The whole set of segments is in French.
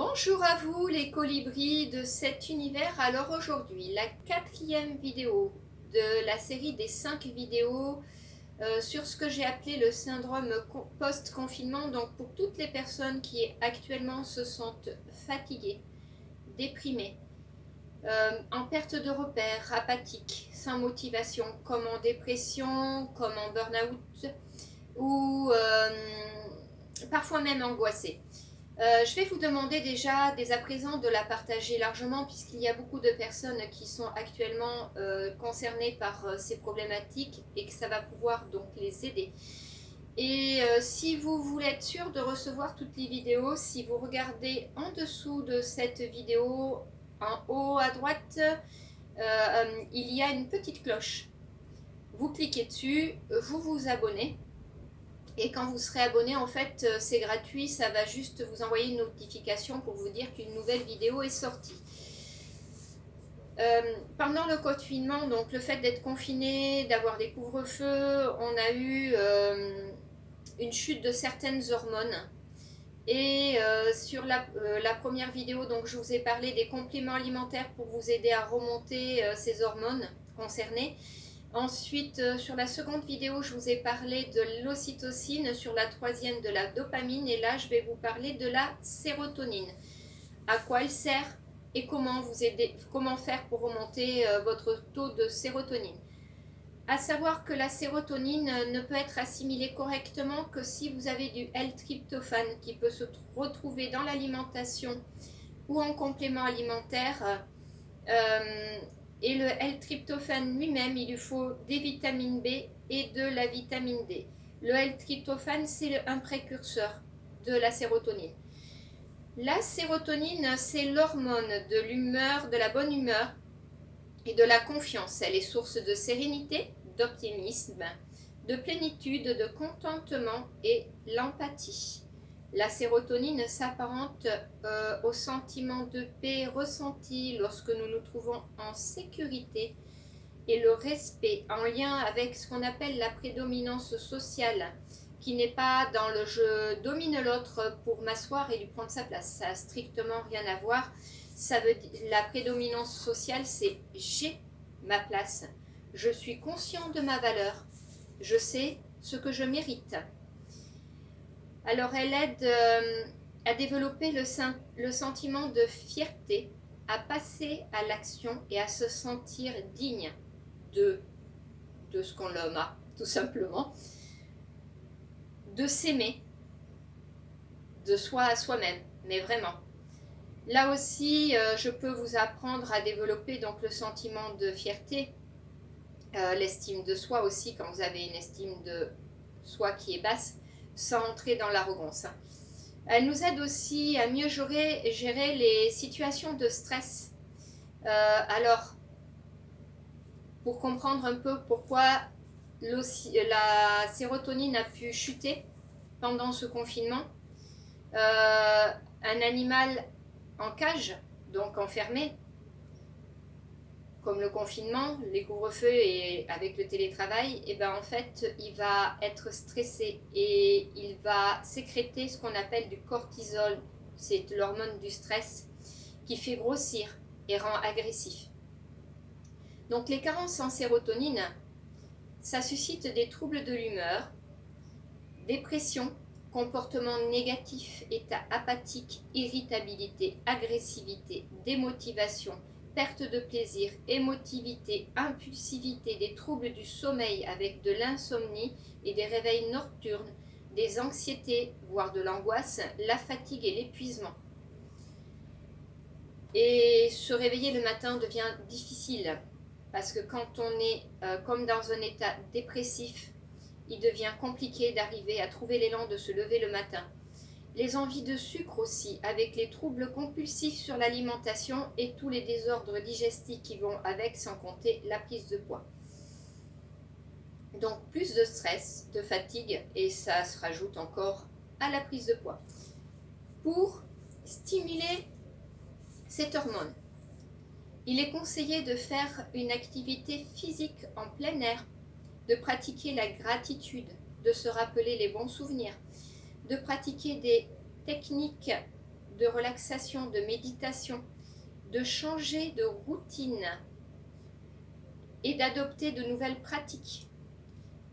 Bonjour à vous les colibris de cet univers. Alors aujourd'hui, la quatrième vidéo de la série des 5 vidéos sur ce que j'ai appelé le syndrome post-confinement. Donc pour toutes les personnes qui actuellement se sentent fatiguées, déprimées, en perte de repères, apathiques, sans motivation, comme en dépression, comme en burn-out ou parfois même angoissées. Je vais vous demander déjà dès à présent de la partager largement puisqu'il y a beaucoup de personnes qui sont actuellement concernées par ces problématiques et que ça va pouvoir donc les aider. Et si vous voulez être sûr de recevoir toutes les vidéos, si vous regardez en dessous de cette vidéo, en haut à droite, il y a une petite cloche. Vous cliquez dessus, vous vous abonnez. Et quand vous serez abonné, en fait, c'est gratuit, ça va juste vous envoyer une notification pour vous dire qu'une nouvelle vidéo est sortie. Pendant le confinement, donc le fait d'être confiné, d'avoir des couvre-feux, on a eu une chute de certaines hormones. Et sur la première vidéo, donc, je vous ai parlé des compléments alimentaires pour vous aider à remonter ces hormones concernées. Ensuite, sur la seconde vidéo, je vous ai parlé de l'ocytocine, sur la troisième de la dopamine, et là, je vais vous parler de la sérotonine. À quoi elle sert et comment vous aider, comment faire pour remonter votre taux de sérotonine. À savoir que la sérotonine ne peut être assimilée correctement que si vous avez du L-tryptophane qui peut se retrouver dans l'alimentation ou en complément alimentaire. Et le L-tryptophane lui-même, il lui faut des vitamines B et de la vitamine D. Le L-tryptophane, c'est un précurseur de la sérotonine. La sérotonine, c'est l'hormone de l'humeur, de la bonne humeur et de la confiance. Elle est source de sérénité, d'optimisme, de plénitude, de contentement et l'empathie. La sérotonine s'apparente au sentiment de paix ressenti lorsque nous nous trouvons en sécurité et le respect en lien avec ce qu'on appelle la prédominance sociale, qui n'est pas dans le je domine l'autre pour m'asseoir et lui prendre sa place. Ça n'a strictement rien à voir. Ça veut dire, la prédominance sociale, c'est j'ai ma place, je suis conscient de ma valeur, je sais ce que je mérite. Alors elle aide à développer le sentiment de fierté, à passer à l'action et à se sentir digne de ce qu'on l'homme a, tout simplement. De s'aimer, de soi à soi-même, mais vraiment. Là aussi, je peux vous apprendre à développer donc le sentiment de fierté, l'estime de soi aussi, quand vous avez une estime de soi qui est basse, sans entrer dans l'arrogance. Elle nous aide aussi à mieux gérer les situations de stress. Alors, pour comprendre un peu pourquoi la sérotonine a pu chuter pendant ce confinement, un animal en cage, donc enfermé, comme le confinement, les couvre-feux et avec le télétravail, et ben en fait, il va être stressé et il va sécréter ce qu'on appelle du cortisol, c'est l'hormone du stress, qui fait grossir et rend agressif. Donc les carences en sérotonine, ça suscite des troubles de l'humeur, dépression, comportement négatif, état apathique, irritabilité, agressivité, démotivation, perte de plaisir, émotivité, impulsivité, des troubles du sommeil avec de l'insomnie et des réveils nocturnes, des anxiétés, voire de l'angoisse, la fatigue et l'épuisement. Et se réveiller le matin devient difficile parce que quand on est comme dans un état dépressif, il devient compliqué d'arriver à trouver l'élan de se lever le matin. Les envies de sucre aussi, avec les troubles compulsifs sur l'alimentation et tous les désordres digestifs qui vont avec, sans compter la prise de poids. Donc plus de stress, de fatigue, et ça se rajoute encore à la prise de poids. Pour stimuler cette hormone, il est conseillé de faire une activité physique en plein air, de pratiquer la gratitude, de se rappeler les bons souvenirs, de pratiquer des techniques de relaxation, de méditation, de changer de routine et d'adopter de nouvelles pratiques.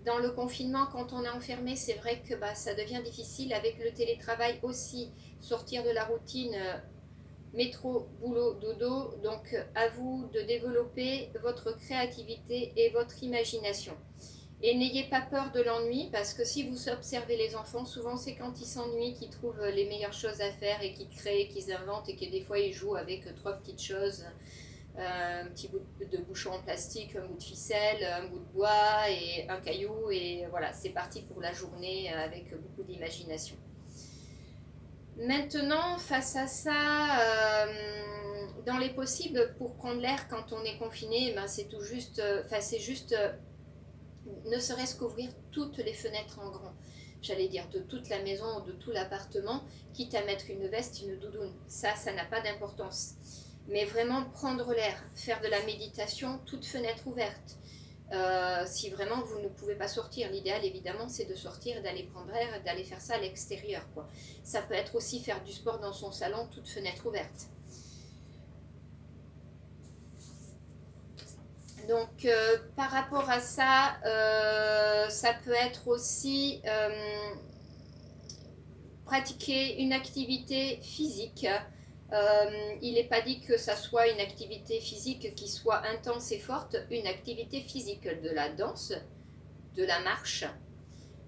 Dans le confinement, quand on est enfermé, c'est vrai que ça devient difficile. Avec le télétravail aussi, sortir de la routine métro, boulot, dodo. Donc à vous de développer votre créativité et votre imagination. Et n'ayez pas peur de l'ennui, parce que si vous observez les enfants, souvent c'est quand ils s'ennuient qu'ils trouvent les meilleures choses à faire et qu'ils créent, qu'ils inventent, et que des fois ils jouent avec 3 petites choses, un petit bout de bouchon en plastique, un bout de ficelle, un bout de bois et un caillou, et voilà, c'est parti pour la journée avec beaucoup d'imagination. Maintenant, face à ça, dans les possibles, pour prendre l'air quand on est confiné, c'est tout juste, c'est juste ne serait-ce qu'ouvrir toutes les fenêtres en grand, j'allais dire de toute la maison, de tout l'appartement, quitte à mettre une veste, une doudoune, ça n'a pas d'importance. Mais vraiment prendre l'air, faire de la méditation, toute fenêtre ouverte. Si vraiment vous ne pouvez pas sortir, l'idéal évidemment c'est de sortir, d'aller prendre l'air, d'aller faire ça à l'extérieur, quoi. Ça peut être aussi faire du sport dans son salon, toute fenêtre ouverte. Donc par rapport à ça, ça peut être aussi pratiquer une activité physique. Il n'est pas dit que ça soit une activité physique qui soit intense et forte, une activité physique, de la danse, de la marche.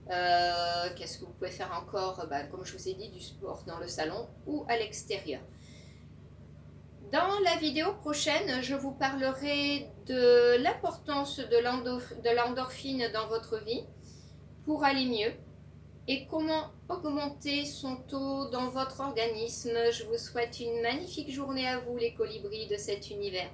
Qu'est-ce que vous pouvez faire encore? Comme je vous ai dit, du sport dans le salon ou à l'extérieur. Dans la vidéo prochaine, je vous parlerai de l'importance de l'endorphine dans votre vie pour aller mieux et comment augmenter son taux dans votre organisme. Je vous souhaite une magnifique journée à vous, les colibris de cet univers.